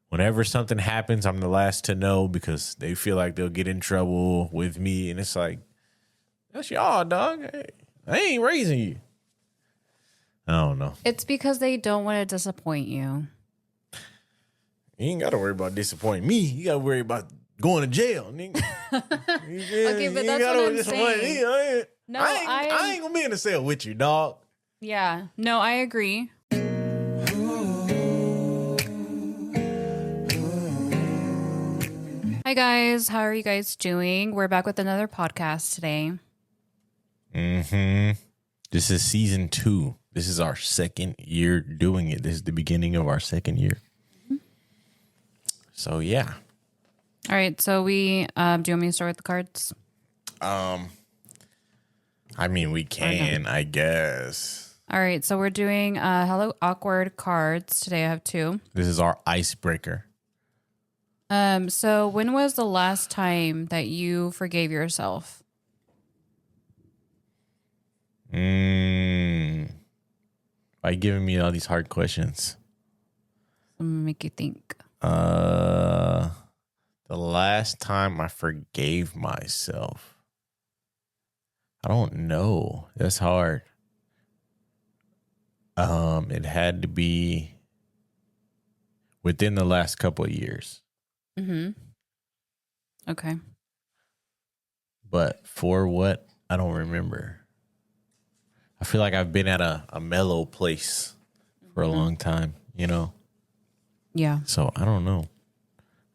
whenever something happens, I'm the last to know because they feel like they'll get in trouble with me. And it's like, that's y'all, dog. I ain't raising you. I don't know. It's because they don't want to disappoint you. You ain't got to worry about disappointing me. You got to worry about going to jail, nigga. Okay, but that's what I'm saying. No, I ain't going to be in the cell with you, dog. Yeah. No, I agree. Hi, guys. How are you guys doing? We're back with another podcast today. This is season 2. This is our second year doing it. This is the beginning of our second year. So, yeah. All right. So do you want me to start with the cards? I mean, we can, I guess. All right. So we're doing Hello Awkward cards. Today I have 2. This is our icebreaker. So when was the last time that you forgave yourself? By giving me all these hard questions. I'm gonna make you think. The last time I forgave myself, I don't know. That's hard. It had to be within the last couple of years. Okay. But for what? I don't remember. I feel like I've been at a mellow place for a long time, you know? Yeah. So I don't know.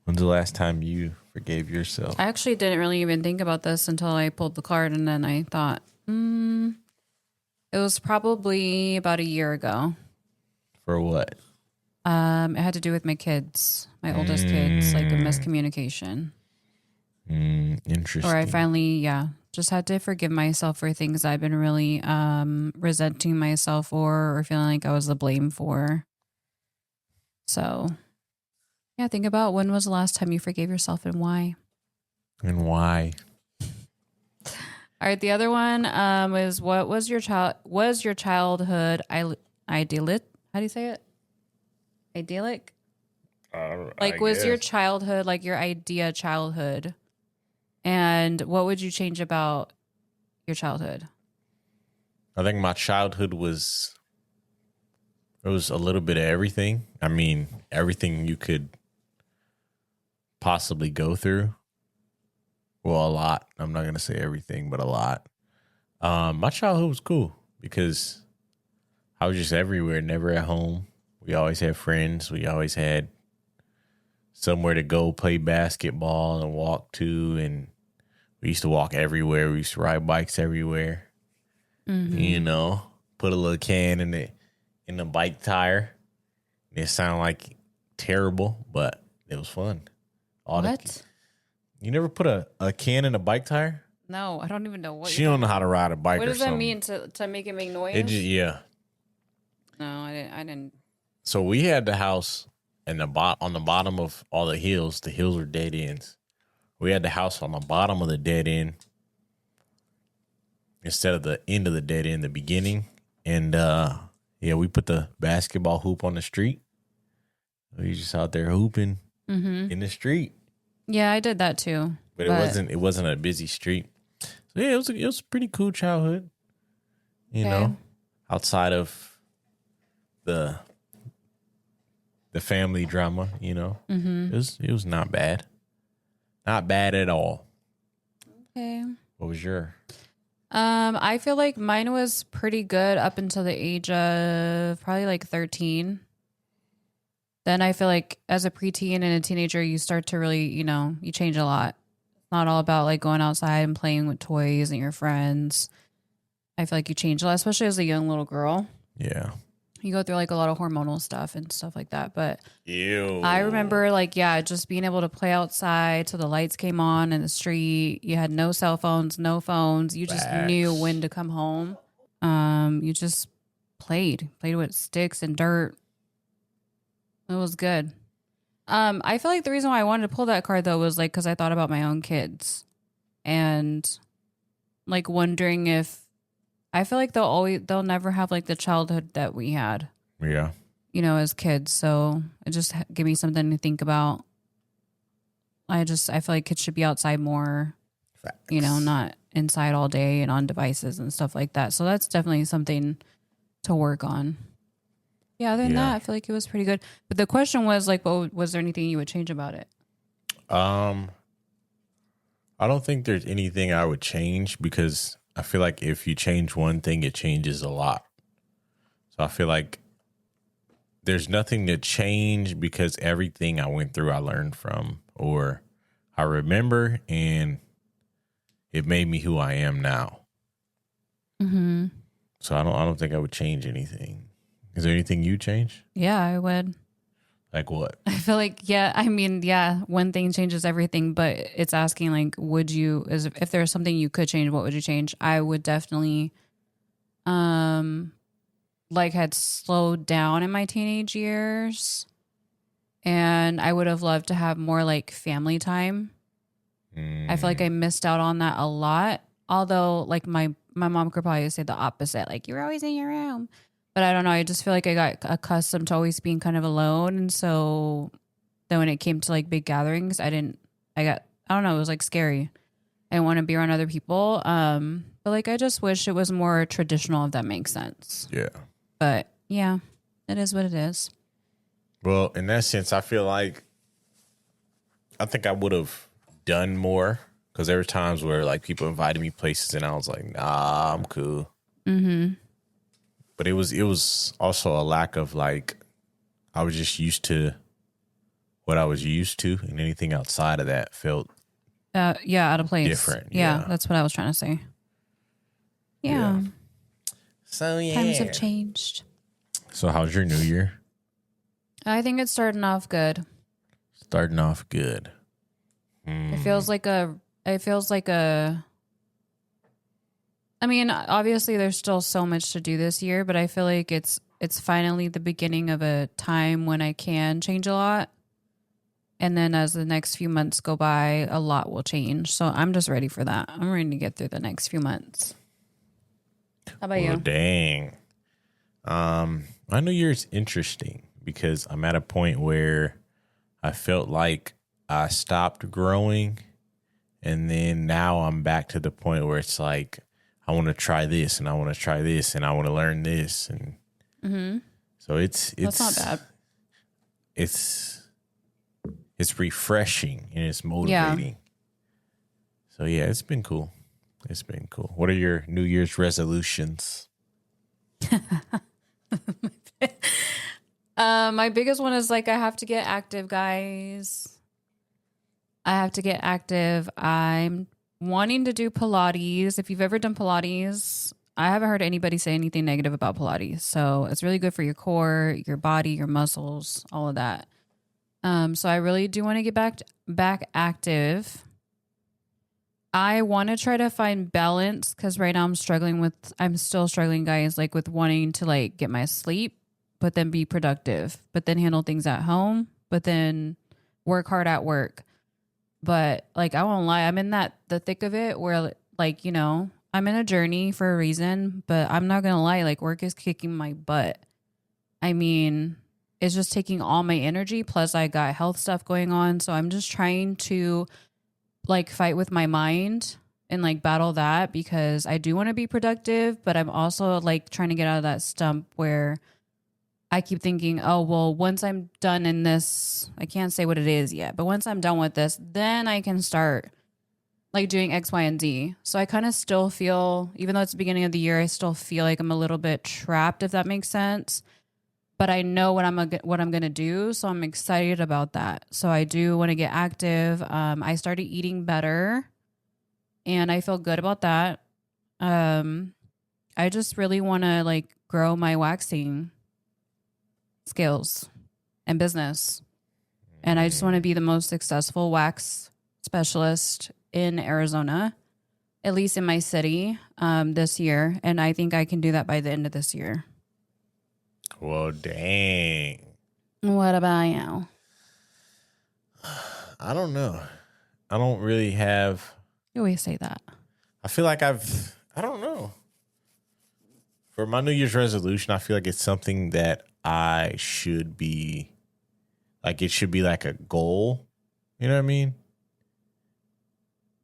When's the last time you forgave yourself? I actually didn't really even think about this until I pulled the card, and then I thought, it was probably about a year ago. For what? It had to do with my kids, my oldest kids, like a miscommunication. Interesting. Or I finally, just had to forgive myself for things I've been really resenting myself for or feeling like I was the blame for. So, yeah, think about when was the last time you forgave yourself and why. And why? All right, the other one was what was your childhood idyllic? How do you say it? Idyllic? Like, was your childhood like your idea childhood? And what would you change about your childhood? I think my childhood it was a little bit of everything. I mean, everything you could possibly go through. Well, a lot. I'm not going to say everything, but a lot. My childhood was cool because I was just everywhere, never at home. We always had friends. We always had somewhere to go play basketball and walk to. And we used to walk everywhere. We used to ride bikes everywhere. You know, put a little can in the bike tire. It sounded like terrible, but it was fun. You never put a can in a bike tire? No, I don't even know what. She don't know how to ride a bike. What or does that something. mean to make it make noise? Yeah. No, I didn't. So we had the house on the bottom of all the hills. The hills were dead ends. We had the house on the bottom of the dead end instead of the end of the dead end, the beginning. And we put the basketball hoop on the street. We just out there hooping in the street. Yeah, I did that too. But it wasn't a busy street. So yeah, it was a pretty cool childhood. You know, outside of the family drama, you know. It was not bad. Not bad at all. Okay. What was your? I feel like mine was pretty good up until the age of probably like 13. Then I feel like as a preteen and a teenager, you start to really, you change a lot. It's not all about like going outside and playing with toys and your friends. I feel like you change a lot, especially as a young little girl. Yeah. You go through like a lot of hormonal stuff and stuff like that. But ew. I remember just being able to play outside till the lights came on in the street. You had no cell phones, no phones. You just knew when to come home. You just played with sticks and dirt. It was good. I feel like the reason why I wanted to pull that card though was like because I thought about my own kids and like wondering if I feel like they'll never have like the childhood that we had. Yeah. as kids. So it just gave me something to think about. I feel like kids should be outside more, Facts. Not inside all day and on devices and stuff like that. So that's definitely something to work on. Yeah, other than that, I feel like it was pretty good. But the question was like, was there anything you would change about it? I don't think there's anything I would change because I feel like if you change one thing, it changes a lot. So I feel like there's nothing to change because everything I went through, I learned from or I remember, and it made me who I am now. Mm-hmm. So I don't think I would change anything. Is there anything you change? Yeah, I would. Like what? I feel like, one thing changes everything, but it's asking like, if there's something you could change, what would you change? I would definitely, had slowed down in my teenage years, and I would have loved to have more like family time. I feel like I missed out on that a lot. Although like my mom could probably say the opposite, like you were always in your room. But I don't know. I just feel like I got accustomed to always being kind of alone. And so then when it came to like big gatherings, I don't know. It was like scary. I didn't want to be around other people. But like, I just wish it was more traditional, if that makes sense. Yeah. But yeah, it is what it is. Well, in that sense, I feel like I think I would have done more because there were times where like people invited me places and I was like, nah, I'm cool. Mm-hmm. But it was also a lack of like, I was just used to what I was used to, and anything outside of that felt out of place. Different. Yeah, that's what I was trying to say. Yeah. So yeah. Times have changed. So how's your new year? I think it's starting off good. Starting off good. It feels like I mean, obviously there's still so much to do this year, but I feel like it's finally the beginning of a time when I can change a lot. And then as the next few months go by, a lot will change. So I'm just ready for that. I'm ready to get through the next few months. How about you? Dang. My new year's interesting because I'm at a point where I felt like I stopped growing, and then now I'm back to the point where it's like I want to try this and I want to try this and I want to learn this, and so it's that's not bad. It's refreshing and it's motivating. Yeah. So yeah, it's been cool. It's been cool. What are your New Year's resolutions? My biggest one is like I have to get active, guys. I have to get active. I'm wanting to do Pilates. If you've ever done Pilates, I haven't heard anybody say anything negative about Pilates. So it's really good for your core, your body, your muscles, all of that. So I really do want to get back active. I want to try to find balance because right now I'm still struggling, guys, like with wanting to like get my sleep, but then be productive, but then handle things at home, but then work hard at work. But like, I won't lie, I'm in the thick of it where like, I'm in a journey for a reason, but I'm not going to lie, like work is kicking my butt. I mean, it's just taking all my energy. Plus I got health stuff going on. So I'm just trying to like fight with my mind and like battle that because I do want to be productive, but I'm also like trying to get out of that stump where I keep thinking, oh, well, once I'm done in this, I can't say what it is yet, but once I'm done with this, then I can start like doing X, Y, and Z. So I kind of still feel, even though it's the beginning of the year, I still feel like I'm a little bit trapped, if that makes sense. But I know what I'm going to do. So I'm excited about that. So I do want to get active. I started eating better and I feel good about that. I just really want to like grow my waxing skills and business. And I just want to be the most successful wax specialist in Arizona, at least in my city, this year. And I think I can do that by the end of this year. Well, dang. What about you? I don't know. I don't really have. You always say that. I feel like I don't know. For my New Year's resolution, I feel like it's something that I should be, like, it should be like a goal. You know what I mean?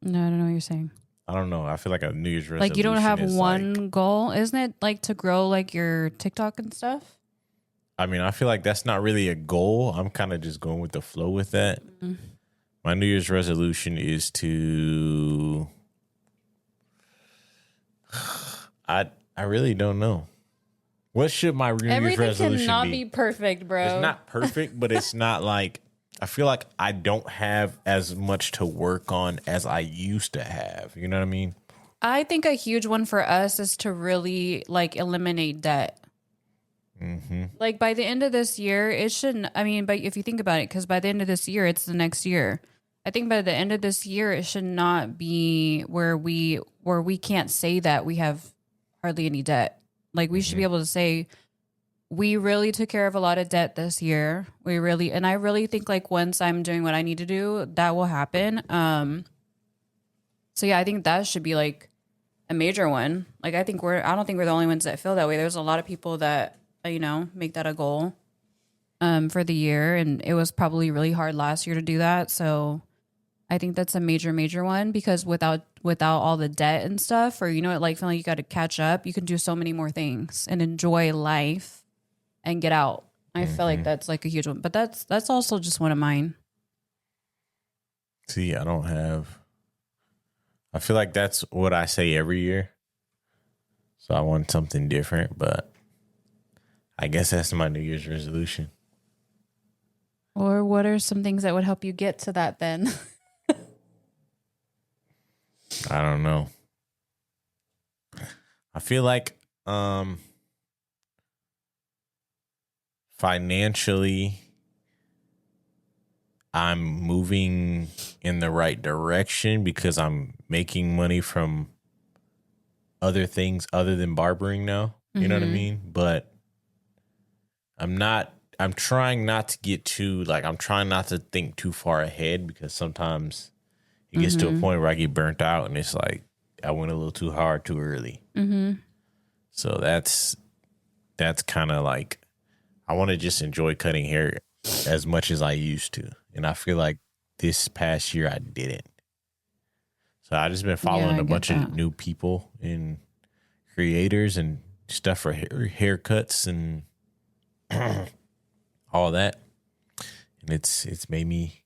No, I don't know what you're saying. I don't know. I feel like a New Year's resolution. Like you don't have one like, goal, isn't it? Like to grow like your TikTok and stuff. I mean, I feel like that's not really a goal. I'm kind of just going with the flow with that. Mm-hmm. My New Year's resolution is to. I really don't know. What should my New Year's resolution Everything cannot be? be perfect, bro. It's not perfect, but it's not like, I feel like I don't have as much to work on as I used to have. You know what I mean? I think a huge one for us is to really like eliminate debt. Mm-hmm. Like by the end of this year, it shouldn't. I mean, but if you think about it, because by the end of this year, it's the next year. I think by the end of this year, it should not be where we can't say that we have hardly any debt. Like we should be able to say we really took care of a lot of debt this year. And I really think like once I'm doing what I need to do, that will happen. So yeah, I think that should be like a major one. Like I don't think we're the only ones that feel that way. There's a lot of people that, make that a goal for the year. And it was probably really hard last year to do that. So I think that's a major, major one because without all the debt and stuff, or, like feeling like you got to catch up, you can do so many more things and enjoy life and get out. I feel like that's like a huge one, but that's also just one of mine. See, I feel like that's what I say every year. So I want something different, but I guess that's my New Year's resolution. Or what are some things that would help you get to that then? I don't know. I feel like financially I'm moving in the right direction because I'm making money from other things other than barbering now. You know what I mean? But I'm trying not to get too, like, I'm trying not to think too far ahead because sometimes it gets to a point where I get burnt out and it's like I went a little too hard too early. Mm-hmm. So that's kind of like, I want to just enjoy cutting hair as much as I used to. And I feel like this past year I didn't. So I just been following a bunch of new people and creators and stuff for haircuts and all that. And it's made me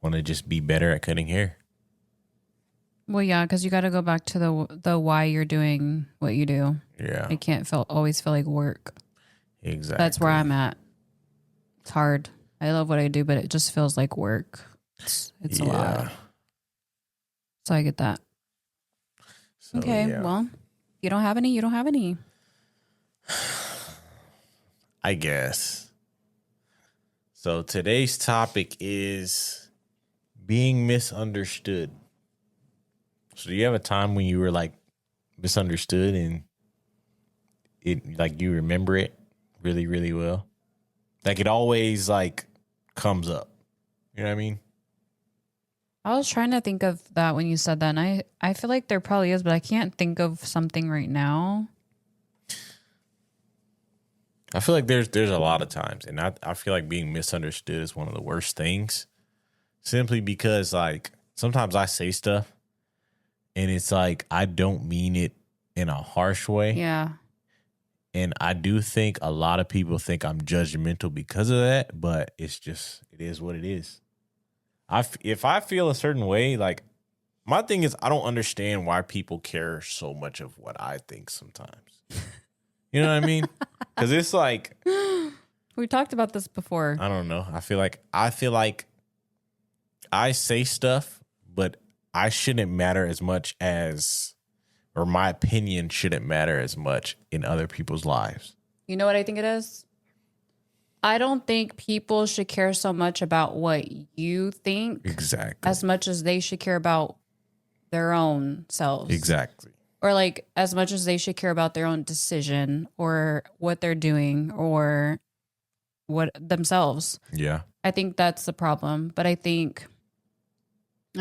want to just be better at cutting hair. Well, yeah, because you got to go back to the why you're doing what you do. Yeah. It can't always feel like work. Exactly. That's where I'm at. It's hard. I love what I do, but it just feels like work. It's a lot. So I get that. So, okay, well, you don't have any, you don't have any. I guess. So today's topic is being misunderstood. So do you have a time when you were like misunderstood and it like you remember it really, really well? Like it always like comes up. You know what I mean? I was trying to think of that when you said that, and I feel like there probably is, but I can't think of something right now. I feel like there's a lot of times, and I feel like being misunderstood is one of the worst things. Simply because like sometimes I say stuff and it's like I don't mean it in a harsh way. Yeah. And I do think a lot of people think I'm judgmental because of that, but it is what it is. If I feel a certain way, like my thing is I don't understand why people care so much of what I think sometimes. You know what I mean? Because it's like we talked about this before. I don't know. I feel like I say stuff, but I shouldn't matter as much as, or my opinion shouldn't matter as much in other people's lives. You know what I think it is? I don't think people should care so much about what you think. Exactly. As much as they should care about their own selves. Exactly. Or like as much as they should care about their own decision or what they're doing or what themselves. Yeah. I think that's the problem. But I feel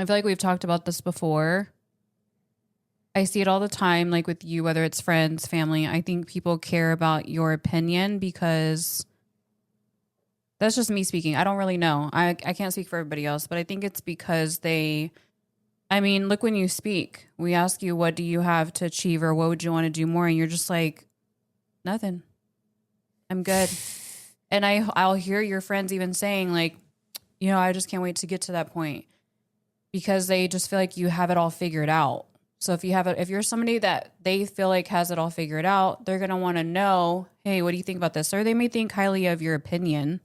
like we've talked about this before. I see it all the time, like with you, whether it's friends, family. I think people care about your opinion because That's just me speaking. I don't really know. I can't speak for everybody else, but I think it's because look, when you speak, we ask you, what do you have to achieve or what would you want to do more? And you're just like, nothing. I'm good. And I'll hear your friends even saying like, I just can't wait to get to that point because they just feel like you have it all figured out. So if you're somebody that they feel like has it all figured out, they're going to want to know, hey, what do you think about this? Or they may think highly of your opinion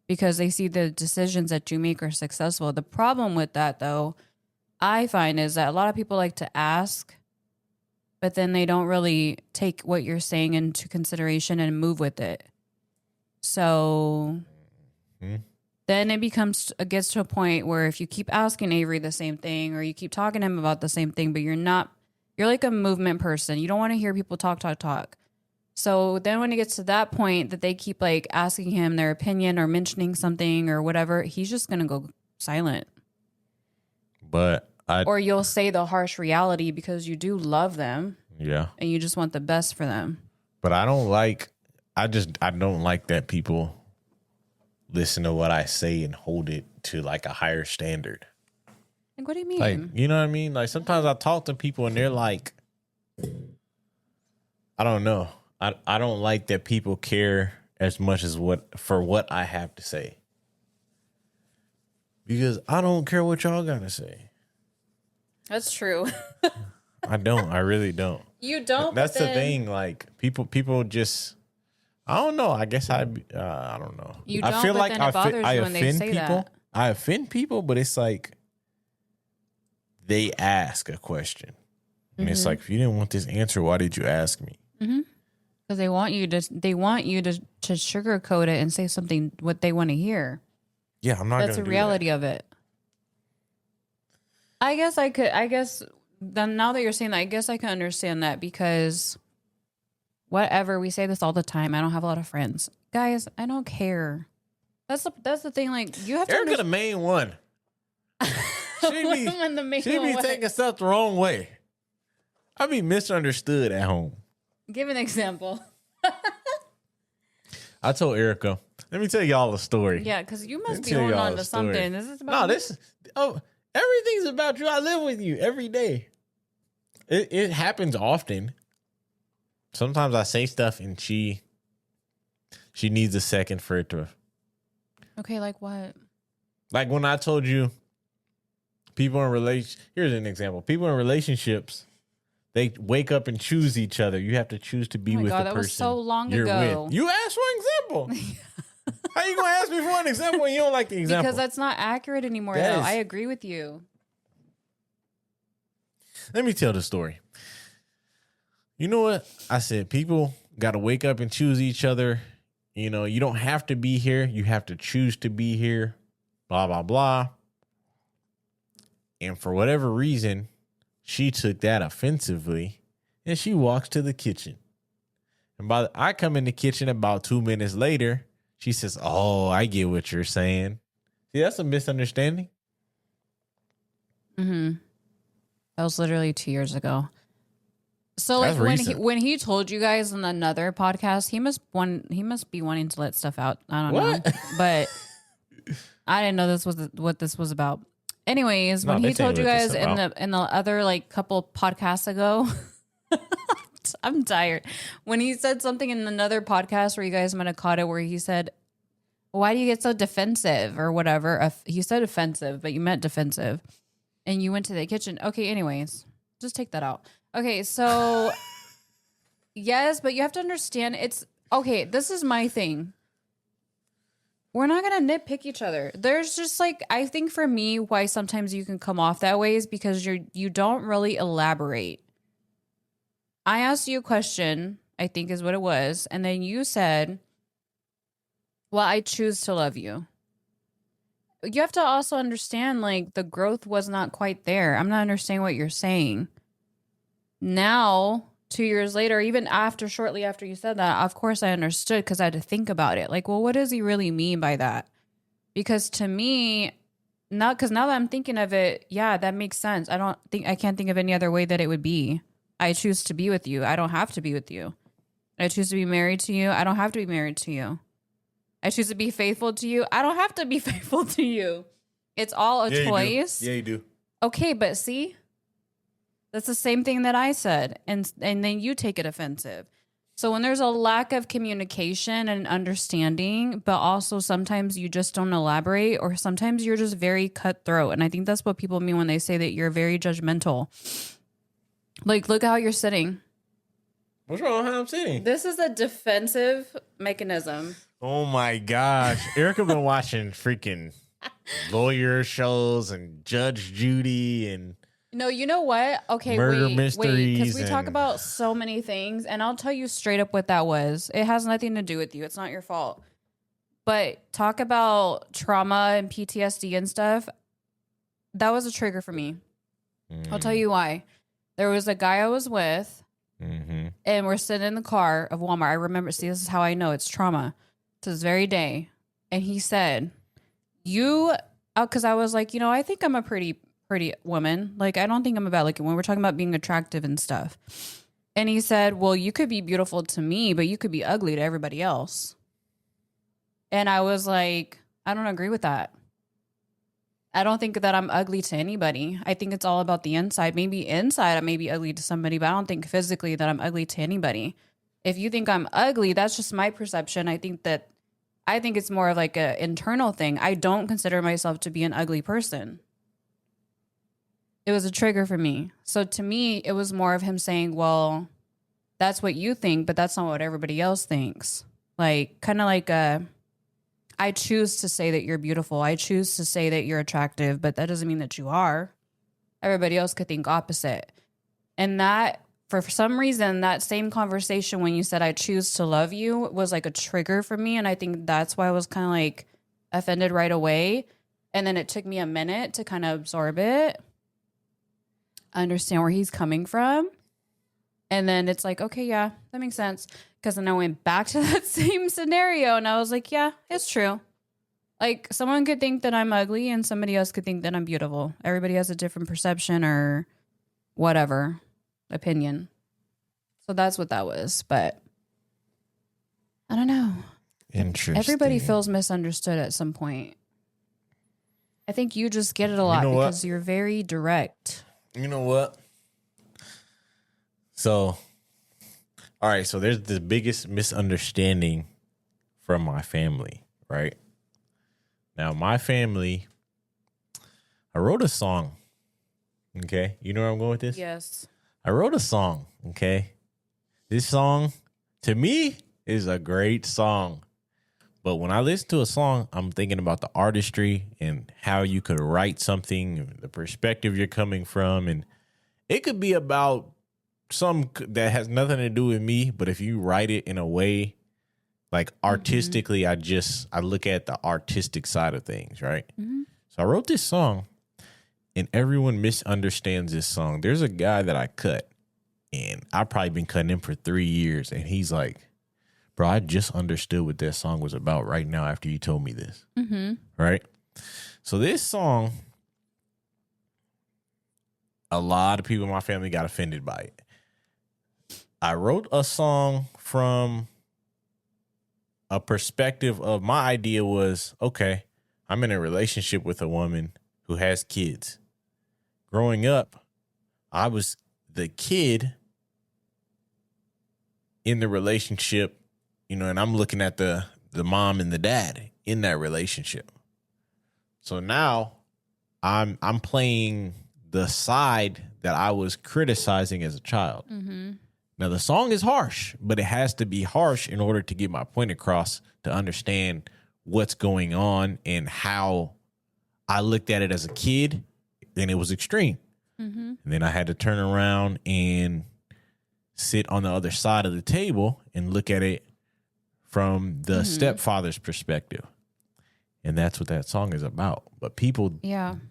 because they see the decisions that you make are successful. The problem with that, though, I find is that a lot of people like to ask, but then they don't really take what you're saying into consideration and move with it. So then it gets to a point where if you keep asking Avery the same thing or you keep talking to him about the same thing, but you're like a movement person. You don't want to hear people talk. So then when it gets to that point that they keep like asking him their opinion or mentioning something or whatever, he's just going to go silent. Or you'll say the harsh reality because you do love them. Yeah. And you just want the best for them. But I don't like that people listen to what I say and hold it to like a higher standard. Like, what do you mean? Like, you know what I mean? Like sometimes I talk to people and they're like, I don't know. I don't like that people care as much as what I have to say. Because I don't care what y'all gotta say. That's true. I don't. I really don't. You don't. That's the thing. Like people just. I don't know. I guess I don't know. You don't. I feel like I when they offend say people. that. I offend people, but it's like they ask a question, and it's like, if you didn't want this answer, why did you ask me? Because they want you to sugarcoat it and say something what they want to hear. Yeah, I'm not. That's the reality of it. I guess then now that you're saying that, I guess I can understand that because whatever, we say this all the time. I don't have a lot of friends. Guys, I don't care. That's the thing. Like, you have to Erica the main one. She be taking stuff the wrong way. I be misunderstood at home. Give an example. I told Erica, let me tell y'all a story. Yeah, because you must be holding on to something. This is about everything's about you. I live with you every day. It happens often. Sometimes I say stuff and she needs a second for it to. Okay, like what? Like when I told you, here's an example. People in relationships, they wake up and choose each other. You have to choose to be with the person. That was so long you're ago. With. You asked for an example. How you gonna ask me for an example when you don't like the example? Because that's not accurate anymore. I agree with you. Let me tell the story. You know what? I said people got to wake up and choose each other. You know, you don't have to be here. You have to choose to be here. Blah, blah, blah. And for whatever reason, she took that offensively and she walks to the kitchen. And I come in the kitchen about 2 minutes later. She says, "Oh, I get what you're saying." See, that's a misunderstanding. Mm-hmm. That was literally 2 years ago. So like when he told you guys on another podcast, he must be wanting to let stuff out. I don't know, but I didn't know this was what this was about. Anyways, when he told you guys in the other like couple podcasts ago, I'm tired. When he said something in another podcast where you guys might have caught it, where he said, "Why do you get so defensive?" or whatever. He said offensive, but you meant defensive. And you went to the kitchen. Okay, anyways, just take that out. Okay, so yes, but you have to understand okay, this is my thing. We're not going to nitpick each other. There's just like, I think for me, why sometimes you can come off that way is because you don't really elaborate. I asked you a question, I think is what it was. And then you said, well, I choose to love you. You have to also understand, like, the growth was not quite there. I'm not understanding what you're saying. Now, 2 years later, even shortly after you said that, of course I understood because I had to think about it. Like, well, what does he really mean by that? Because to me, now that I'm thinking of it, yeah, that makes sense. I can't think of any other way that it would be. I choose to be with you. I don't have to be with you. I choose to be married to you. I don't have to be married to you. I choose to be faithful to you. I don't have to be faithful to you. It's all a choice. Yeah, you do. Okay, but see, that's the same thing that I said. And then you take it offensive. So when there's a lack of communication and understanding, but also sometimes you just don't elaborate, or sometimes you're just very cutthroat. And I think that's what people mean when they say that you're very judgmental. Like, look how you're sitting. What's wrong with how I'm sitting? This is a defensive mechanism. Oh my gosh. Erica been watching freaking lawyer shows and Judge Judy and No, you know what? Okay, murder wait, mysteries, because we talk about so many things, and I'll tell you straight up what that was. It has nothing to do with you. It's not your fault. But talk about trauma and PTSD and stuff. That was a trigger for me. I'll tell you why. There was a guy I was with, and we're sitting in the car of Walmart. I remember, see, this is how I know it's trauma. To this very day. And he said, because I was like, I think I'm a pretty woman. Like, I don't think I'm a bad looking when we're talking about being attractive and stuff. And he said, well, you could be beautiful to me, but you could be ugly to everybody else. And I was like, I don't agree with that. I don't think that I'm ugly to anybody. I think it's all about the inside. Maybe inside I may be ugly to somebody, but I don't think physically that I'm ugly to anybody. If you think I'm ugly, that's just my perception. I think it's more of like an internal thing. I don't consider myself to be an ugly person. It was a trigger for me. So to me, it was more of him saying, well, that's what you think, but that's not what everybody else thinks. Like, kind of like I choose to say that you're beautiful. I choose to say that you're attractive, but that doesn't mean that you are. Everybody else could think opposite. And that, for some reason, that same conversation when you said I choose to love you was like a trigger for me. And I think that's why I was kind of like offended right away. And then it took me a minute to kind of absorb it, understand where he's coming from. And then it's like, okay, yeah, that makes sense. Because then I went back to that same scenario and I was like, yeah, it's true. Like, someone could think that I'm ugly and somebody else could think that I'm beautiful. Everybody has a different perception or whatever opinion. So that's what that was. But I don't know. Interesting. Everybody feels misunderstood at some point. I think you just get it a lot because you're very direct. You know what? So, all right. So there's the biggest misunderstanding from my family, right? Now, my family, I wrote a song. Okay. You know where I'm going with this? Yes. I wrote a song. Okay. This song, to me, is a great song. But when I listen to a song, I'm thinking about the artistry and how you could write something, the perspective you're coming from. And it could be about some that has nothing to do with me. But if you write it in a way, like artistically, I look at the artistic side of things, right? Mm-hmm. So I wrote this song and everyone misunderstands this song. There's a guy that I cut and I've probably been cutting him for 3 years. And he's like, bro, I just understood what that song was about right now after you told me this. Mm-hmm. Right? So this song, a lot of people in my family got offended by it. I wrote a song from a perspective of my idea was, okay, I'm in a relationship with a woman who has kids. Growing up, I was the kid in the relationship, and I'm looking at the mom and the dad in that relationship. So now I'm playing the side that I was criticizing as a child. Mm-hmm. Now, the song is harsh, but it has to be harsh in order to get my point across, to understand what's going on and how I looked at it as a kid, and it was extreme. Mm-hmm. And then I had to turn around and sit on the other side of the table and look at it from the stepfather's perspective. And that's what that song is about. But people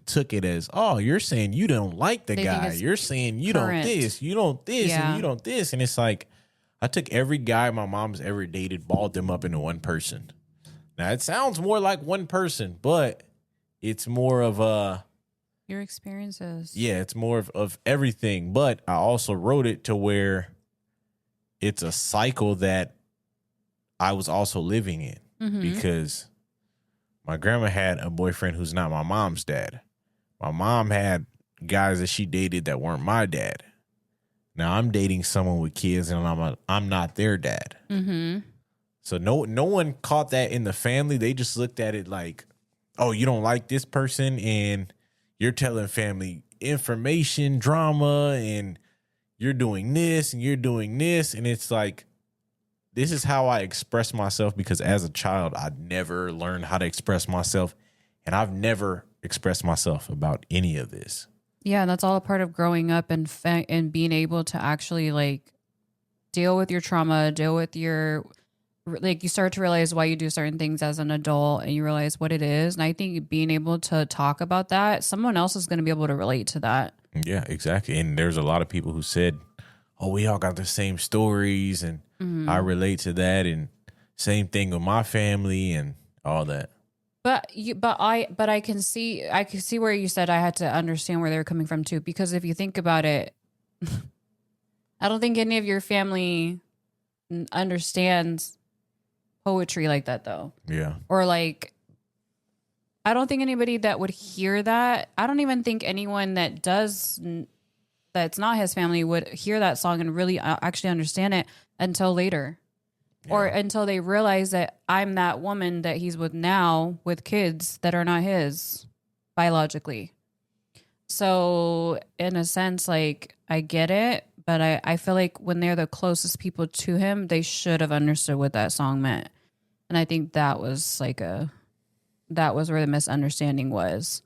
took it as, oh, you're saying you don't like the guy. You're saying you don't this, you don't this, and you don't this. And it's like, I took every guy my mom's ever dated, balled them up into one person. Now, it sounds more like one person, but it's more of your experiences. Yeah, it's more of everything. But I also wrote it to where it's a cycle that I was also living in. because my grandma had a boyfriend who's not my mom's dad. My mom had guys that she dated that weren't my dad. Now I'm dating someone with kids and I'm not their dad. So no one caught that in the family. They just looked at it like, oh, you don't like this person and you're telling family information, drama, and you're doing this and you're doing this. And it's like, this is how I express myself, because as a child, I never learned how to express myself. And I've never expressed myself about any of this. Yeah, that's all a part of growing up and being able to actually like deal with your trauma, deal with your, like, you start to realize why you do certain things as an adult and you realize what it is. And I think being able to talk about that, someone else is going to be able to relate to that. Yeah, exactly. And there's a lot of people who said, oh, we all got the same stories and I relate to that, and same thing with my family and all that. But I can see where you said I had to understand where they were coming from too, because if you think about it, I don't think any of your family understands poetry like that though. Yeah. Or like, I don't think anybody that would hear that. I don't even think anyone that does, that's not his family, would hear that song and really actually understand it until later. Yeah. Or until they realize that I'm that woman that he's with now with kids that are not his biologically. So in a sense, like, I get it, but I feel like when they're the closest people to him, they should have understood what that song meant. And I think that was where the misunderstanding was.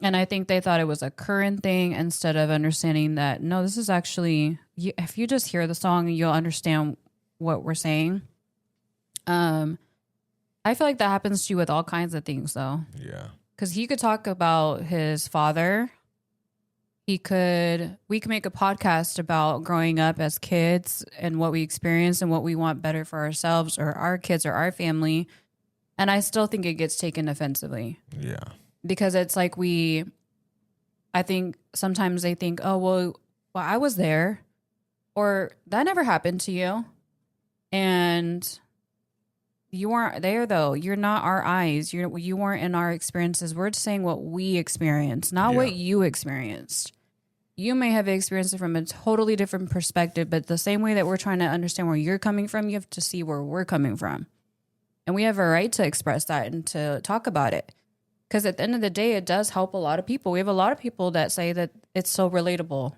And I think they thought it was a current thing instead of understanding that, no, this is actually, if you just hear the song, you'll understand what we're saying. I feel like that happens to you with all kinds of things, though. Yeah. Because he could talk about his father. We could make a podcast about growing up as kids and what we experienced and what we want better for ourselves or our kids or our family. And I still think it gets taken offensively. Yeah. Because it's like I think sometimes they think, oh, well, I was there, or that never happened to you. And you weren't there though. You're not our eyes. You weren't in our experiences. We're just saying what we experienced, not what you experienced. You may have experienced it from a totally different perspective, but the same way that we're trying to understand where you're coming from, you have to see where we're coming from. And we have a right to express that and to talk about it. Because at the end of the day, it does help a lot of people. We have a lot of people that say that it's so relatable.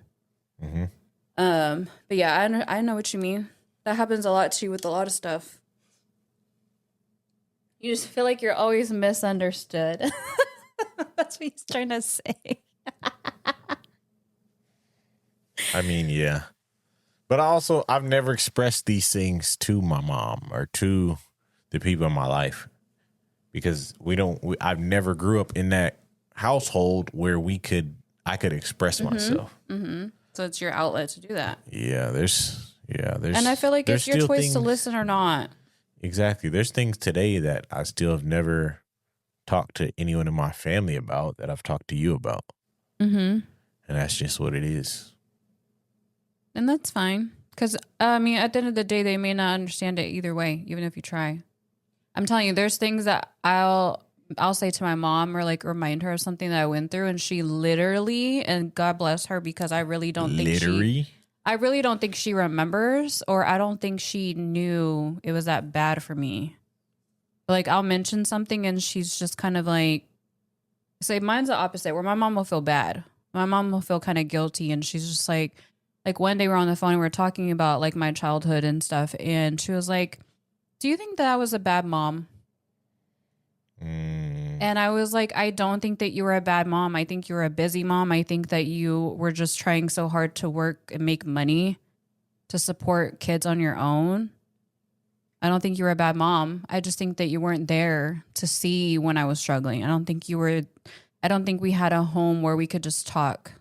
Mm-hmm. But yeah, I know what you mean. That happens a lot too with a lot of stuff. You just feel like you're always misunderstood. That's what he's trying to say. I mean, yeah. But also, I've never expressed these things to my mom or to the people in my life, because I've never grew up in that household where I could express myself. Mm-hmm. So it's your outlet to do that. Yeah, there's, and I feel like it's your choice to listen or not. Exactly. There's things today that I still have never talked to anyone in my family about that I've talked to you about. Mm-hmm. And that's just what it is. And that's fine. Because, I mean, at the end of the day, they may not understand it either way, even if you try. I'm telling you, there's things that I'll say to my mom or like remind her of something that I went through, and she literally, and God bless her, because I really don't think she remembers, or I don't think she knew it was that bad for me. But like, I'll mention something and she's just kind of like, say mine's the opposite, where my mom will feel bad. My mom will feel kind of guilty, and she's just like one day we're on the phone and we're talking about like my childhood and stuff, and she was like, do you think that I was a bad mom? And I was like, I don't think that you were a bad mom. I think you were a busy mom. I think that you were just trying so hard to work and make money to support kids on your own. I don't think you were a bad mom. I just think that you weren't there to see when I was struggling. I don't think we had a home where we could just talk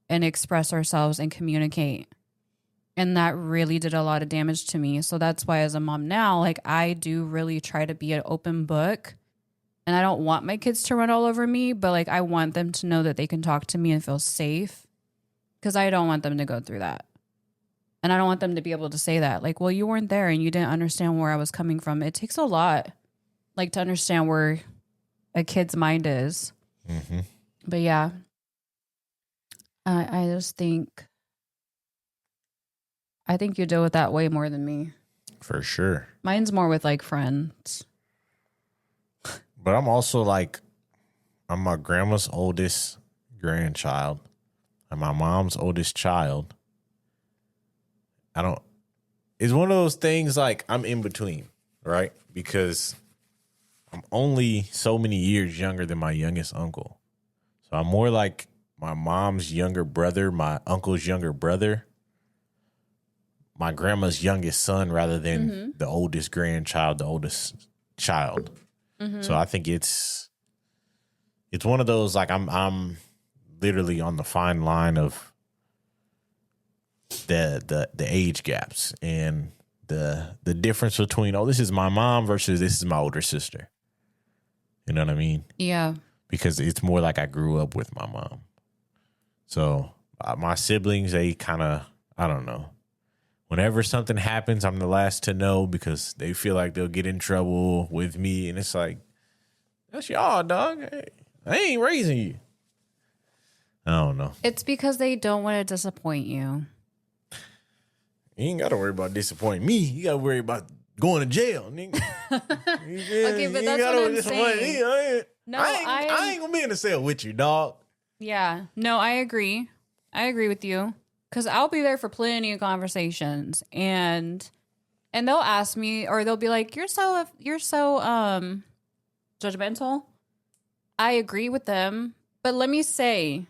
and express ourselves and communicate. And that really did a lot of damage to me. So that's why as a mom now, like, I do really try to be an open book. And I don't want my kids to run all over me, but like, I want them to know that they can talk to me and feel safe, because I don't want them to go through that. And I don't want them to be able to say that, like, well, you weren't there and you didn't understand where I was coming from. It takes a lot. like to understand where a kid's mind is. Mm-hmm. But yeah, I just think you deal with that way more than me. For sure. Mine's more with like friends. But I'm also like, I'm my grandma's oldest grandchild and my mom's oldest child. It's one of those things like I'm in between, right? Because I'm only so many years younger than my youngest uncle. So I'm more like my mom's younger brother, my uncle's younger brother, my grandma's youngest son, rather than the oldest grandchild, the oldest child. So I think it's one of those, like I'm literally on the fine line of the age gaps and the difference between, oh, this is my mom versus this is my older sister. You know what I mean? Yeah. Because it's more like I grew up with my mom. So my siblings, they kind of, I don't know. Whenever something happens, I'm the last to know because they feel like they'll get in trouble with me. And it's like, that's y'all, dog. Hey, I ain't raising you. I don't know. It's because they don't want to disappoint you. You ain't got to worry about disappointing me. You got to worry about going to jail, nigga. Okay, but that's what I'm saying. I ain't going to be in the cell with you, dog. Yeah. No, I agree. I agree with you. Because I'll be there for plenty of conversations. And they'll ask me, or they'll be like, you're so judgmental. I agree with them. But let me say,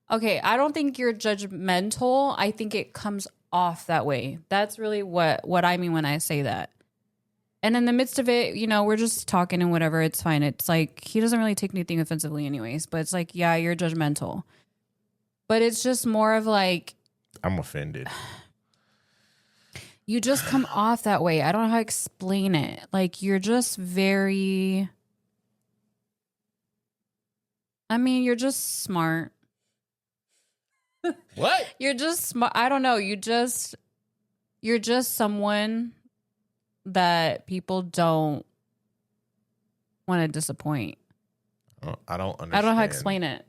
okay, I don't think you're judgmental. I think it comes off that way. That's really what I mean when I say that. And in the midst of it, you know, we're just talking and whatever. It's fine. It's like, he doesn't really take anything offensively anyways. But it's like, yeah, you're judgmental. But it's just more of like, I'm offended. You just come off that way. I don't know how to explain it. Like, you're just very, I mean, you're just smart. What? You're just smart. I don't know. You're just someone that people don't want to disappoint. I don't understand. I don't know how to explain it.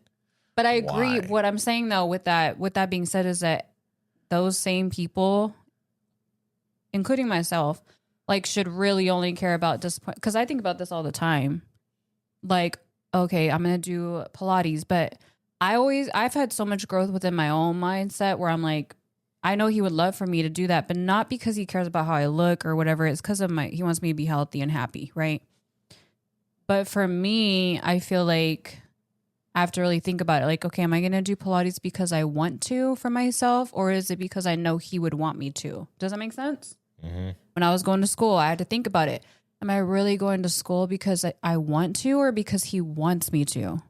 But I agree. Why? What I'm saying though, with that being said, is that those same people, including myself, like, should really only care about disappointment. Because I think about this all the time. Like, okay, I'm gonna do Pilates, but I've had so much growth within my own mindset where I'm like, I know he would love for me to do that, but not because he cares about how I look or whatever. It's because of he wants me to be healthy and happy, right? But for me, I feel like I have to really think about it. Like, okay, am I going to do Pilates because I want to for myself, or is it because I know he would want me to? Does that make sense? Mm-hmm. When I was going to school, I had to think about it. Am I really going to school because I want to, or because he wants me to?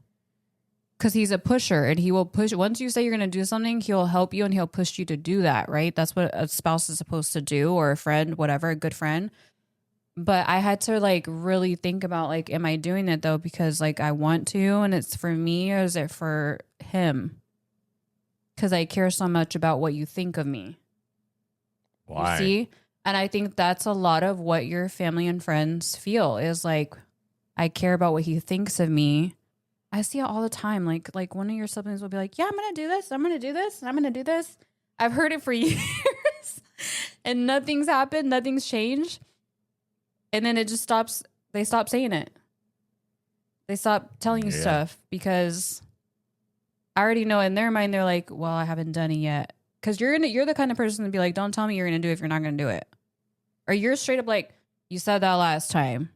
Because he's a pusher and he will push. Once you say you're going to do something, he'll help you and he'll push you to do that, right? That's what a spouse is supposed to do, or a friend, whatever, a good friend. But I had to like really think about, like, am I doing it though because like I want to and it's for me, or is it for him? Because I care so much about what you think of me. Why? You see? And I think that's a lot of what your family and friends feel, is like, I care about what he thinks of me. I see it all the time. Like one of your siblings will be like, yeah, I'm going to do this. I'm going to do this. I'm going to do this. I've heard it for years and nothing's happened. Nothing's changed. And then it just stops. They stop saying it. They stop telling you stuff because I already know in their mind, they're like, well, I haven't done it yet. Because you're the kind of person to be like, don't tell me you're going to do it if you're not going to do it. Or you're straight up like, you said that last time.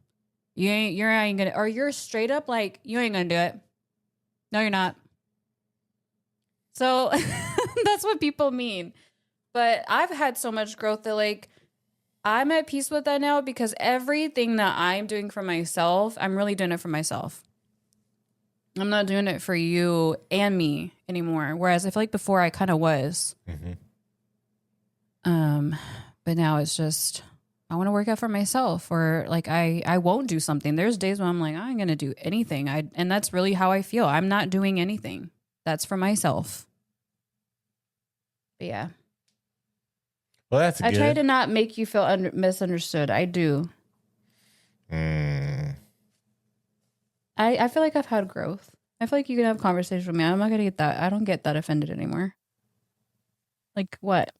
You ain't going to, or you're straight up like, you ain't going to do it. No, you're not. So that's what people mean. But I've had so much growth that like, I'm at peace with that now, because everything that I'm doing for myself, I'm really doing it for myself. I'm not doing it for you and me anymore. Whereas I feel like before I kind of was. Mm-hmm. But now it's just, I want to work out for myself, or like I won't do something. There's days when I'm like, I ain't going to do anything. And that's really how I feel. I'm not doing anything. That's for myself. But yeah. Well, that's good. I try to not make you feel misunderstood. I do. I feel like I've had growth. I feel like you can have conversations with me. I'm not going to get that. I don't get that offended anymore. Like what?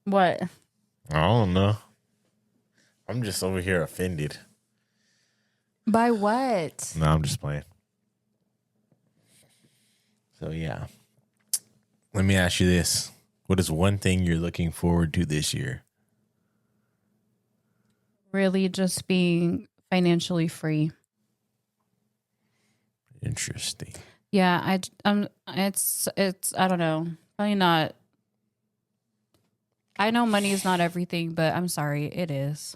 What? I don't know. I'm just over here offended. By what? No, I'm just playing. So, yeah. Let me ask you this. What is one thing you're looking forward to this year? Really just being financially free. Interesting. Yeah, it's I don't know. Probably not. I know money is not everything, but I'm sorry, it is.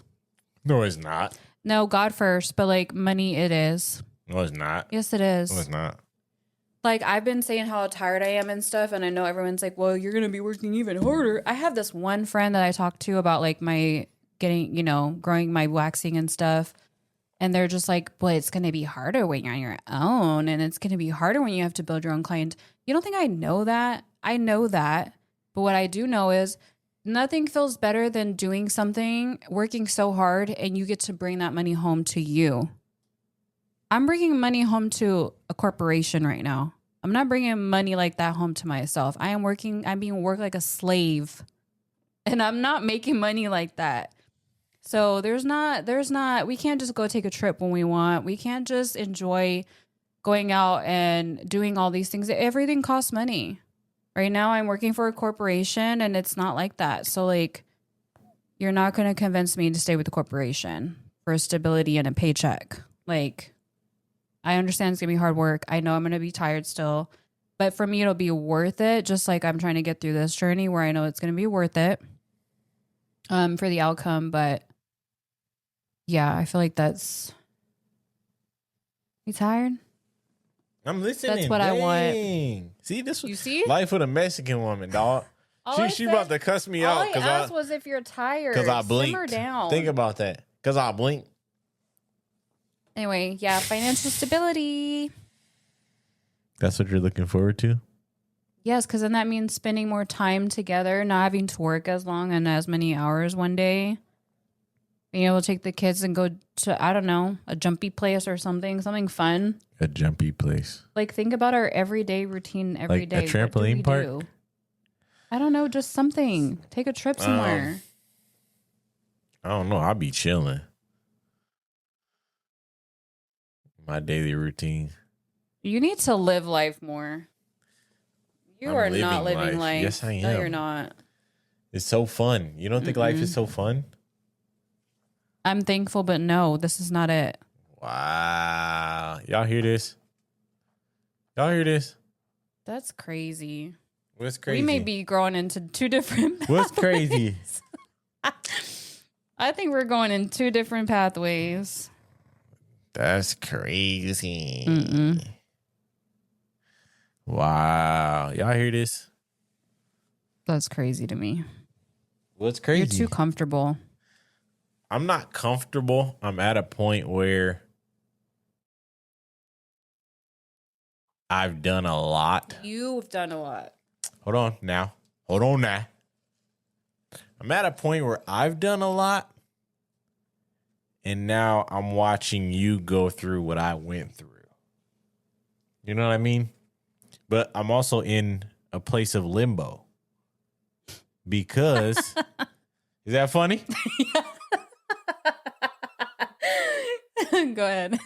No, it's not. No, God first, but like money, it is. No, it's not. Yes, it is. No, it's not. Like I've been saying how tired I am and stuff, and I know everyone's like, well, you're going to be working even harder. I have this one friend that I talk to about like my growing my waxing and stuff. And they're just like, well, it's going to be harder when you're on your own. And it's going to be harder when you have to build your own client. You don't think I know that? I know that. But what I do know is nothing feels better than doing something, working so hard, and you get to bring that money home to you. I'm bringing money home to a corporation right now. I'm not bringing money like that home to myself. I'm being worked like a slave. And I'm not making money like that. So there's not, we can't just go take a trip when we want. We can't just enjoy going out and doing all these things. Everything costs money. Right now I'm working for a corporation and it's not like that. So like, you're not going to convince me to stay with the corporation for stability and a paycheck. Like, I understand it's going to be hard work. I know I'm going to be tired still. But for me, it'll be worth it. Just like I'm trying to get through this journey where I know it's going to be worth it for the outcome. But yeah, I feel like that's... You tired? I'm listening. That's what I want. See, this was you see? Life with a Mexican woman, dog. She about to cuss me out. All I asked was if you're tired. Because I blinked. Simmer down. Think about that. Because I blinked. Anyway, yeah, financial stability. That's what you're looking forward to? Yes, because then that means spending more time together, not having to work as long and as many hours one day. Being able to take the kids and go to, I don't know, a jumpy place or something fun. A jumpy place. Like, think about our everyday routine every day. A trampoline park? Do? I don't know, just something. Take a trip somewhere. I don't know. I'll be chilling. My daily routine. You need to live life more. You are not living life. Yes, I am. No, you're not. It's so fun. You don't think life is so fun? I'm thankful, but no, this is not it. Wow. Y'all hear this? Y'all hear this? That's crazy. What's crazy? We may be growing into two different pathways. What's crazy? I think we're going in two different pathways. That's crazy. Mm-mm. Wow. Y'all hear this? That's crazy to me. What's crazy? You're too comfortable. I'm not comfortable. I'm at a point where I've done a lot. You've done a lot. Hold on now. I'm at a point where I've done a lot. And now I'm watching you go through what I went through. You know what I mean? But I'm also in a place of limbo. Because... Is that funny? Go ahead.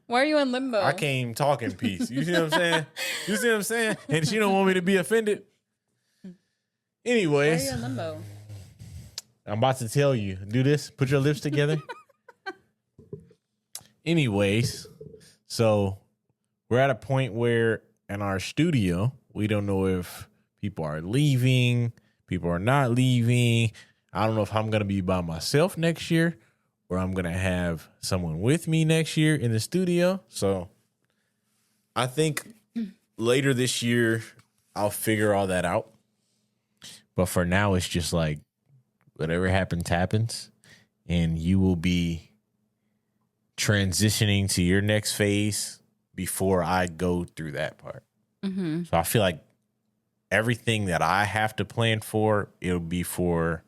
Why are you in limbo? I can't even talk in peace. You see what I'm saying? And she don't want me to be offended. Anyways. Why are you in limbo? I'm about to tell you. Do this. Put your lips together. Anyways. So we're at a point where in our studio, we don't know if people are leaving. People are not leaving. I don't know if I'm going to be by myself next year or I'm going to have someone with me next year in the studio. So I think later this year, I'll figure all that out. But for now, it's just like whatever happens, happens. And you will be transitioning to your next phase before I go through that part. Mm-hmm. So I feel like everything that I have to plan for, it'll be for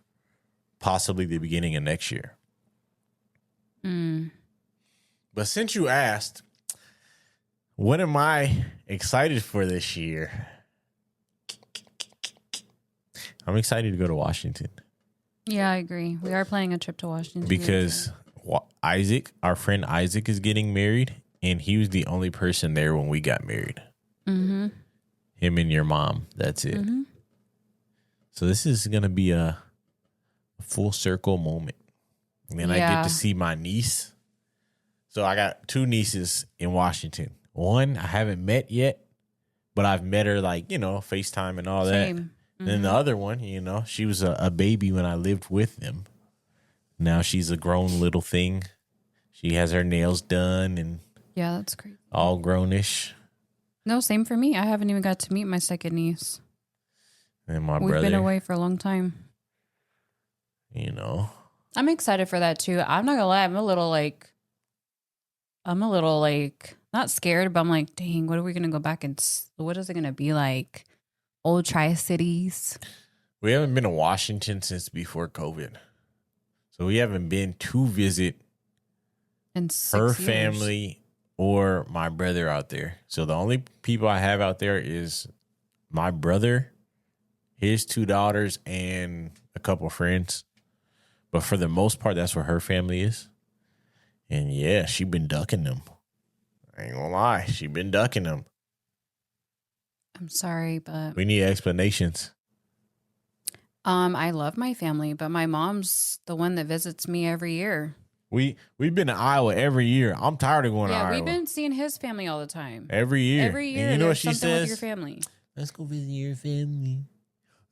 possibly the beginning of next year. But since you asked, what am I excited for this year? I'm excited to go to Washington. Yeah, I agree. We are planning a trip to Washington. Because Isaac, our friend Isaac, is getting married, and he was the only person there when we got married. Mm-hmm. Him and your mom. That's it. Mm-hmm. So this is going to be a full circle moment. And then I get to see my niece. So I got 2 nieces in Washington. One I haven't met yet, but I've met her FaceTime and all that. Mm-hmm. And then the other one, she was a baby when I lived with them. Now she's a grown little thing. She has her nails done and that's great. All grownish. No, same for me. I haven't even got to meet my second niece. And my We've brother. Been away for a long time. I'm excited for that too. I'm not gonna lie. I'm a little not scared, but I'm like, dang, what are we gonna go back and what is it gonna be like? Old Tri-Cities. We haven't been to Washington since before COVID. So we haven't been to visit her family or my brother out there. So the only people I have out there is my brother, his 2 daughters, and a couple friends. But for the most part, that's where her family is. And yeah, she been ducking them. I ain't gonna lie. She been ducking them. I'm sorry, but we need explanations. I love my family, but my mom's the one that visits me every year. We've been to Iowa every year. I'm tired of going to Iowa. Yeah, we've been seeing his family all the time. Every year. And you know what she says? With your family. Let's go visit your family.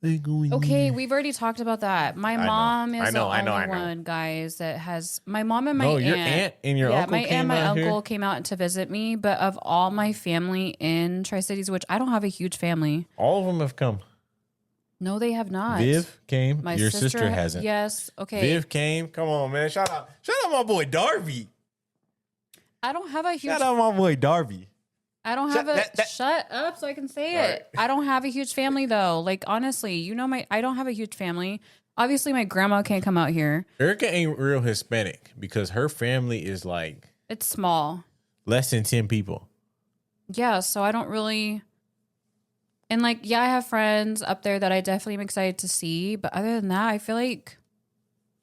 Okay, we've already talked about that. My mom is the only one, guys, that has my mom and my aunt. Your aunt and your uncle came out to visit me. But of all my family in Tri-Cities, which I don't have a huge family, all of them have come. No, they have not. Viv came. Your sister hasn't. Yes. Okay. Viv came. Come on, man. Shout out my boy Darby. I don't have a huge. Shout out my boy Darby. I don't have shut up so I can say it. Right. I don't have a huge family though. Like honestly, I don't have a huge family. Obviously, my grandma can't come out here. Erica ain't real Hispanic because her family is like it's small, less than 10 people. Yeah, so I don't really. And I have friends up there that I definitely am excited to see. But other than that, I feel like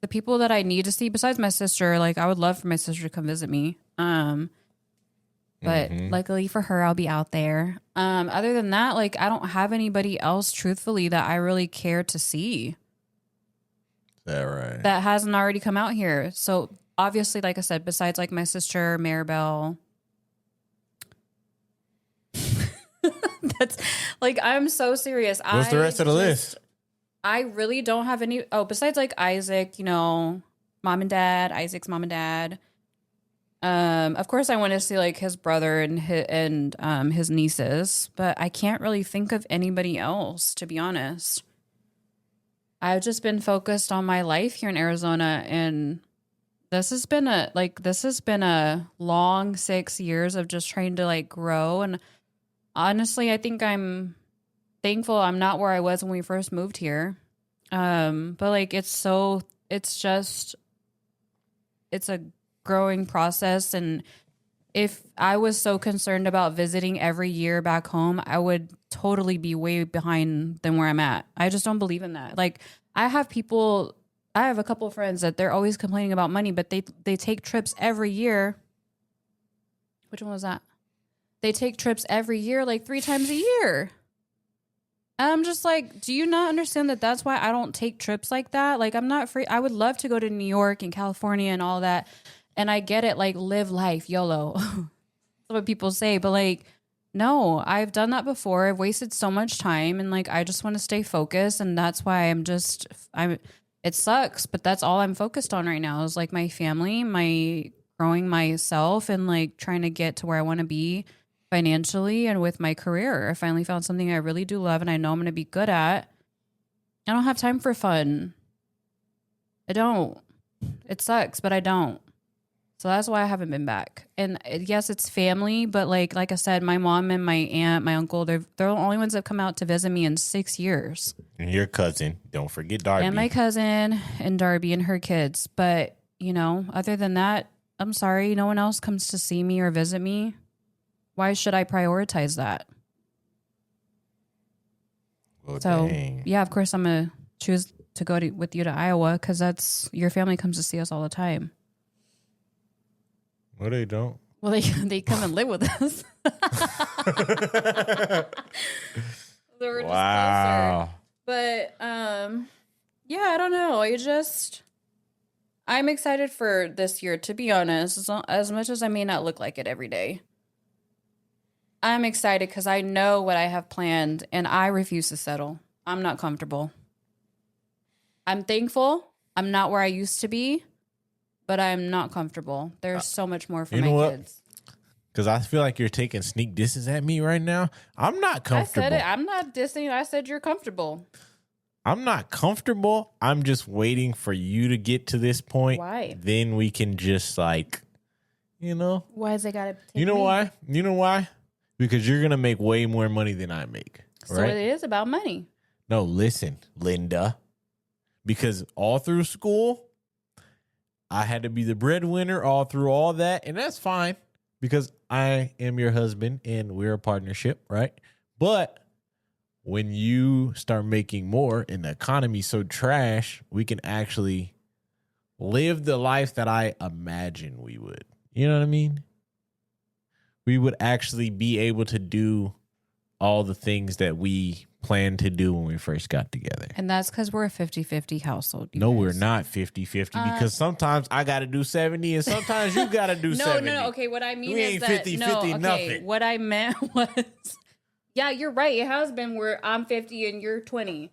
the people that I need to see, besides my sister, I would love for my sister to come visit me. But luckily for her, I'll be out there. Other than that, I don't have anybody else, truthfully, that I really care to see. Is that right? That hasn't already come out here. So obviously, like I said, besides my sister, Maribel. That's I'm so serious. What's the rest of the list? I really don't have any. Oh, besides Isaac, mom and dad, Isaac's mom and dad. Of course, I want to see his brother and his nieces, but I can't really think of anybody else, to be honest. I've just been focused on my life here in Arizona, and this has been a long 6 years of just trying to grow. And honestly, I think I'm thankful I'm not where I was when we first moved here. But it's a growing process. And if I was so concerned about visiting every year back home, I would totally be way behind than where I'm at. I just don't believe in that. I have a couple of friends that they're always complaining about money, but they take trips every year. Which one was that? They take trips every year, 3 times a year. And I'm just do you not understand that that's why I don't take trips like that? I'm not free. I would love to go to New York and California and all that. And I get it, live life, YOLO. That's what people say. But no, I've done that before. I've wasted so much time. And I just want to stay focused. And that's why it sucks. But that's all I'm focused on right now is my family, my growing myself and trying to get to where I want to be financially and with my career. I finally found something I really do love and I know I'm going to be good at. I don't have time for fun. I don't. It sucks, but I don't. So that's why I haven't been back. And yes, it's family, but like I said, my mom and my aunt, my uncle, they're the only ones that have come out to visit me in 6 years. And your cousin, don't forget Darby. And my cousin and Darby and her kids. But, other than that, I'm sorry, no one else comes to see me or visit me. Why should I prioritize that? Well, So, dang. yeah, of course, I'm going to choose to go with you to Iowa because that's your family comes to see us all the time. Well, they don't. Well, they come and live with us. So we're just closer. But, yeah, I don't know. I'm excited for this year, to be honest, as much as I may not look like it every day. I'm excited because I know what I have planned and I refuse to settle. I'm not comfortable. I'm thankful. I'm not where I used to be, but I'm not comfortable. There's so much more for my kids. Because I feel like you're taking sneak disses at me right now. I'm not comfortable. I said it. I'm not dissing. I said you're comfortable. I'm not comfortable. I'm just waiting for you to get to this point. Why? Then we can just like, Why is it got to take You know me? why? You know why? Because you're going to make way more money than I make. So right? it is about money. No, listen, Linda. Because all through school, I had to be the breadwinner all through all that. And that's fine because I am your husband and we're a partnership, right? But when you start making more and the economy's so trash, we can actually live the life that I imagine we would. You know what I mean? We would actually be able to do all the things that we planned to do when we first got together. And that's because we're a 50-50 household. No, we're not 50-50 because sometimes I got to do 70 and sometimes you got to do 70. No. Okay, what I mean we is ain't that 50-50 no. Okay, nothing. what I meant was, yeah, you're right. It has been where I'm 50 and you're 20.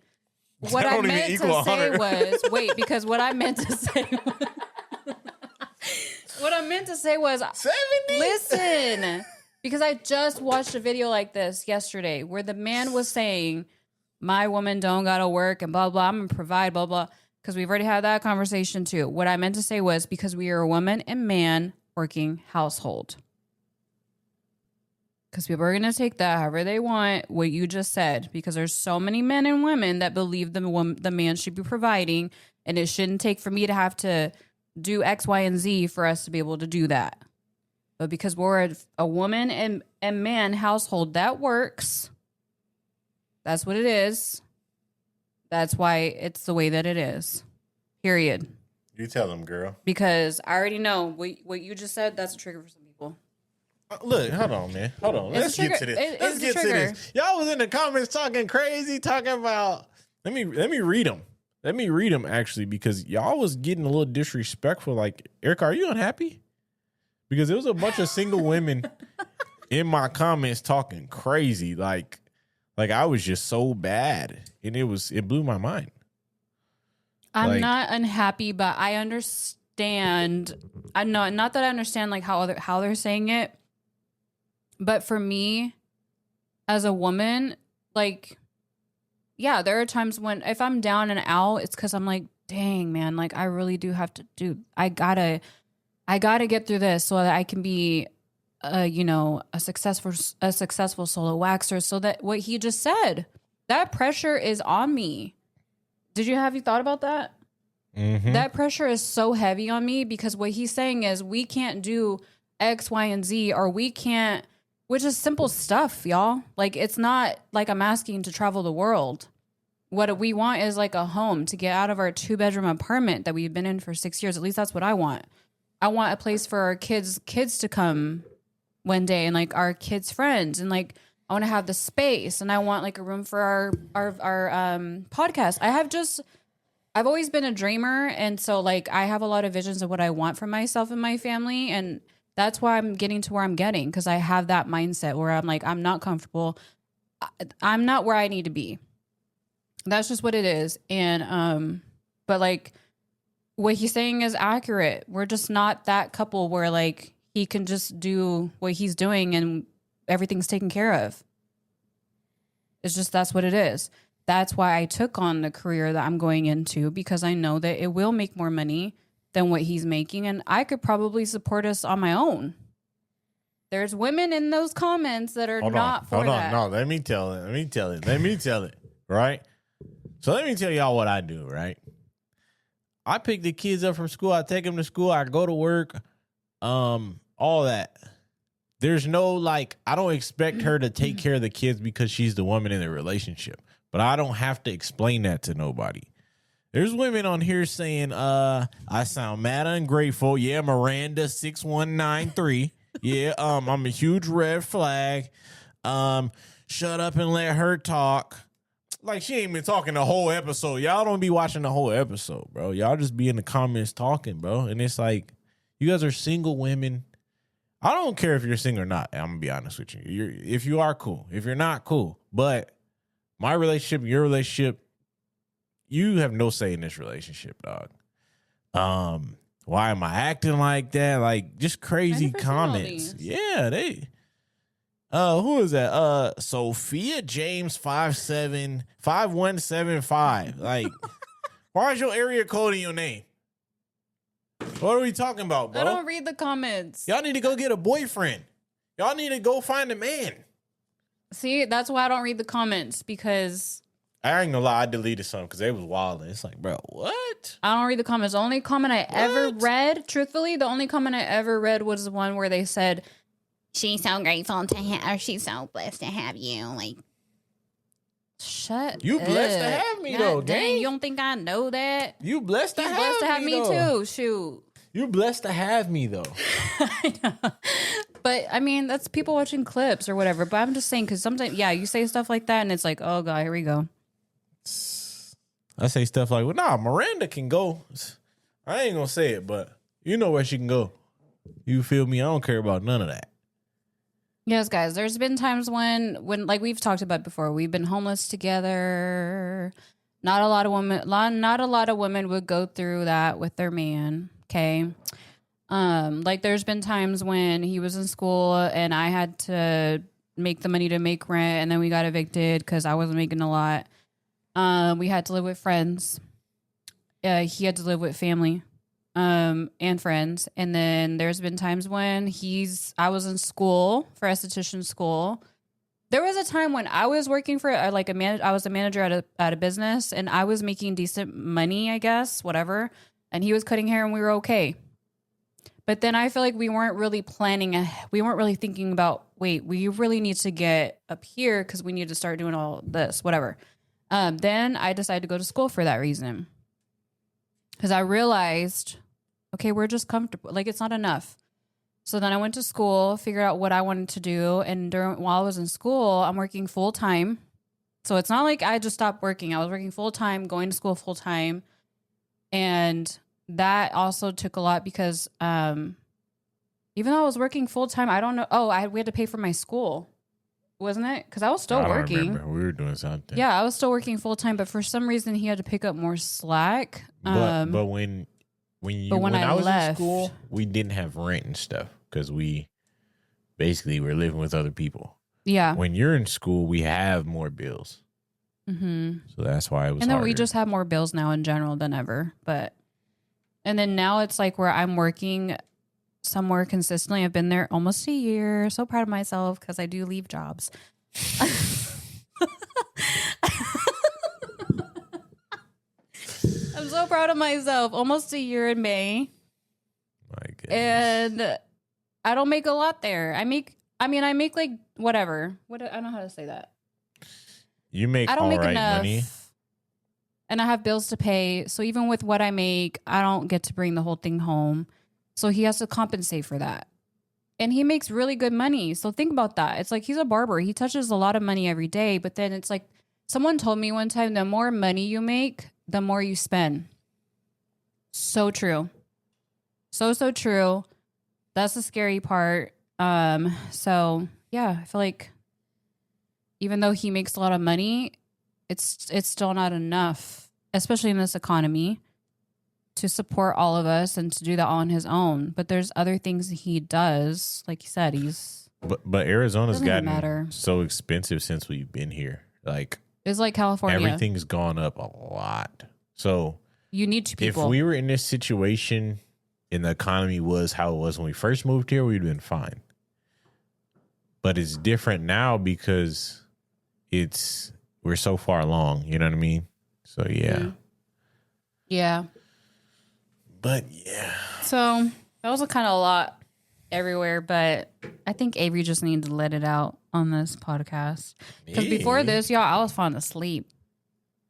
What I meant to say was wait, because what I meant to say was, what I meant to say was 70. Listen. Because I just watched a video like this yesterday where the man was saying, my woman don't gotta work and blah, blah, I'm gonna provide, blah, blah. Because we've already had that conversation too. What I meant to say was because we are a woman and man working household. Because people are gonna take that however they want, what you just said. Because there's so many men and women that believe the man should be providing and it shouldn't take for me to have to do X, Y, and Z for us to be able to do that. But because we're a woman and man household that works, that's what it is. That's why it's the way that it is. Period. You tell them, girl. Because I already know what you just said. That's a trigger for some people. Look, hold on, man. Hold on. Let's get to this. Let's get to this. Y'all was in the comments talking crazy, talking about. Let me read them. Let me read them actually, because y'all was getting a little disrespectful. Like, Erica, are you unhappy? Because there was a bunch of single women in my comments talking crazy. Like I was just so bad. And it blew my mind. I'm not unhappy, but I understand. I know, not that I understand like how they're saying it. But for me, as a woman, like, yeah, there are times when if I'm down and out, it's because I'm like, dang, man, like I really do have to I gotta get through this so that I can be, a successful solo waxer. So that what he just said, that pressure is on me. Have you thought about that? Mm-hmm. That pressure is so heavy on me because what he's saying is we can't do X, Y, and Z, or we can't, which is simple stuff, y'all. Like, it's not like I'm asking to travel the world. What we want is like a home to get out of our 2-bedroom apartment that we've been in for 6 years. At least that's what I want. I want a place for our kids to come one day and like our kids' friends. And like, I want to have the space and I want like a room for our podcast. I've always been a dreamer. And so like, I have a lot of visions of what I want for myself and my family. And that's why I'm getting to where I'm getting. Cause I have that mindset where I'm like, I'm not comfortable. I'm not where I need to be. That's just what it is. And, but like, what he's saying is accurate. We're just not that couple where like he can just do what he's doing and everything's taken care of. It's just, that's what it is. That's why I took on the career that I'm going into, because I know that it will make more money than what he's making. And I could probably support us on my own. There's women in those comments that are not for that. No, let me tell it. Right? So let me tell y'all what I do, right? I pick the kids up from school. I take them to school. I go to work. all that. There's no like, I don't expect her to take care of the kids because she's the woman in the relationship, but I don't have to explain that to nobody. There's women on here saying, I sound mad ungrateful. Yeah, Miranda 6193. Yeah, I'm a huge red flag. Shut up and let her talk. Like, she ain't been talking the whole episode. Y'all don't be watching the whole episode, bro. Y'all just be in the comments talking, bro. And it's like, you guys are single women. I don't care if you're single or not. I'm going to be honest with you. If you are, cool. If you're not, cool. But my relationship, your relationship, you have no say in this relationship, dog. Why am I acting like that? Like, just crazy comments. Yeah, they... who is that? Sophia James 5175. Like, why is your area code in your name? What are we talking about, bro? I don't read the comments. Y'all need to go get a boyfriend. Y'all need to go find a man. See, that's why I don't read the comments, because I ain't gonna lie, I deleted some because they was wild. It's like, bro, what? I don't read the comments. The only comment I ever read, truthfully, the only comment I ever read was the one where they said, she's so grateful to have, or she's so blessed to have you. Like, shut You up. blessed to have me, though, gang. You don't think I know that? You blessed to have me, too. Shoot. You blessed to have me, though. I know. But, I mean, that's people watching clips or whatever. But I'm just saying, because sometimes, yeah, you say stuff like that, and it's like, oh, God, here we go. I say stuff like, well, nah, Miranda can go. I ain't going to say it, but you know where she can go. You feel me? I don't care about none of that. Yes, guys, there's been times when like we've talked about before, we've been homeless together. Not a lot of women would go through that with their man. Okay. Like there's been times when he was in school and I had to make the money to make rent, and then we got evicted because I wasn't making a lot. We had to live with friends. He had to live with family. And friends. And then there's been times when I was in school for esthetician school. There was a time when I was working for I was a manager at a business, and I was making decent money, I guess, whatever. And he was cutting hair and we were okay. But then I feel like we weren't really thinking about, wait, we really need to get up here because we need to start doing all this, whatever. Then I decided to go to school for that reason. Because I realized, okay, we're just comfortable. Like, it's not enough. So then I went to school, figured out what I wanted to do. And while I was in school, I'm working full time. So it's not like I just stopped working. I was working full time, going to school full time. And that also took a lot because even though I was working full time, I don't know. Oh, we had to pay for my school. Wasn't it? Because I was still working. Remember. We were doing something. Yeah, I was still working full time, but for some reason he had to pick up more slack. But when I was in school, we didn't have rent and stuff because we basically were living with other people. Yeah. When you're in school, we have more bills. Mm-hmm. So that's why it was. And then harder. we just have more bills now in general than ever. And then now it's like where I'm working somewhere consistently. I've been there almost a year. So proud of myself because I do leave jobs. I'm so proud of myself. Almost a year in May. My goodness. And I don't make a lot there. I make like whatever. I don't know how to say that. You make I don't all make right enough. money. And I have bills to pay. So even with what I make, I don't get to bring the whole thing home. So he has to compensate for that. And he makes really good money. So think about that. It's like he's a barber. He touches a lot of money every day. But then it's like someone told me one time, the more money you make, the more you spend. So true. So true. That's the scary part. So yeah, I feel like even though he makes a lot of money, it's still not enough, especially in this economy, to support all of us and to do that on his own. But there's other things he does. Like you said, But Arizona's gotten so so expensive since we've been here. Like, it's like California. Everything's gone up a lot. So you need two people. If we were in this situation and the economy was how it was when we first moved here, we'd been fine. But it's different now because we're so far along. You know what I mean? So yeah. Mm-hmm. Yeah. But yeah. So that was a kind of a lot. everywhere, but I think Avery just needed to let it out on this podcast. Because before this, y'all, I was falling asleep.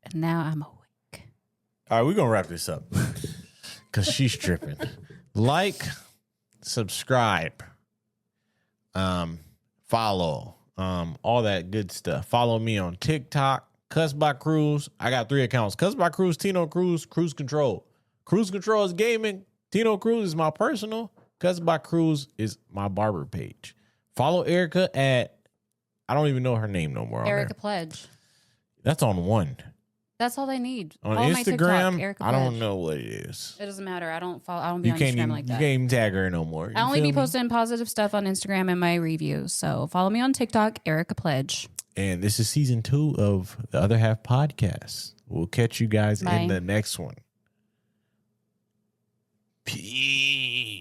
And now I'm awake. All right, we're going to wrap this up. Because she's tripping. Like, subscribe, follow, all that good stuff. Follow me on TikTok, Cuss by Cruze. I got 3 accounts. Cuss by Cruze, Tino Cruze, Cruze Control. Cruze Control is gaming. Tino Cruze is my personal. Cuss by Cruze is my barber page. Follow Erica at, I don't even know her name no more. Erica Pledge. That's on one. That's all they need. On Follow my TikTok, Instagram, Erica I Pledge. don't know what it is. It doesn't matter. I don't follow. I don't be You on can't Instagram even, like that. you can't even tag her no more. I only feel be me? posting positive stuff on Instagram and my reviews. So follow me on TikTok, Erica Pledge. And this is season 2 of the Other Half podcast. We'll catch you guys Bye. in the next one. Peace.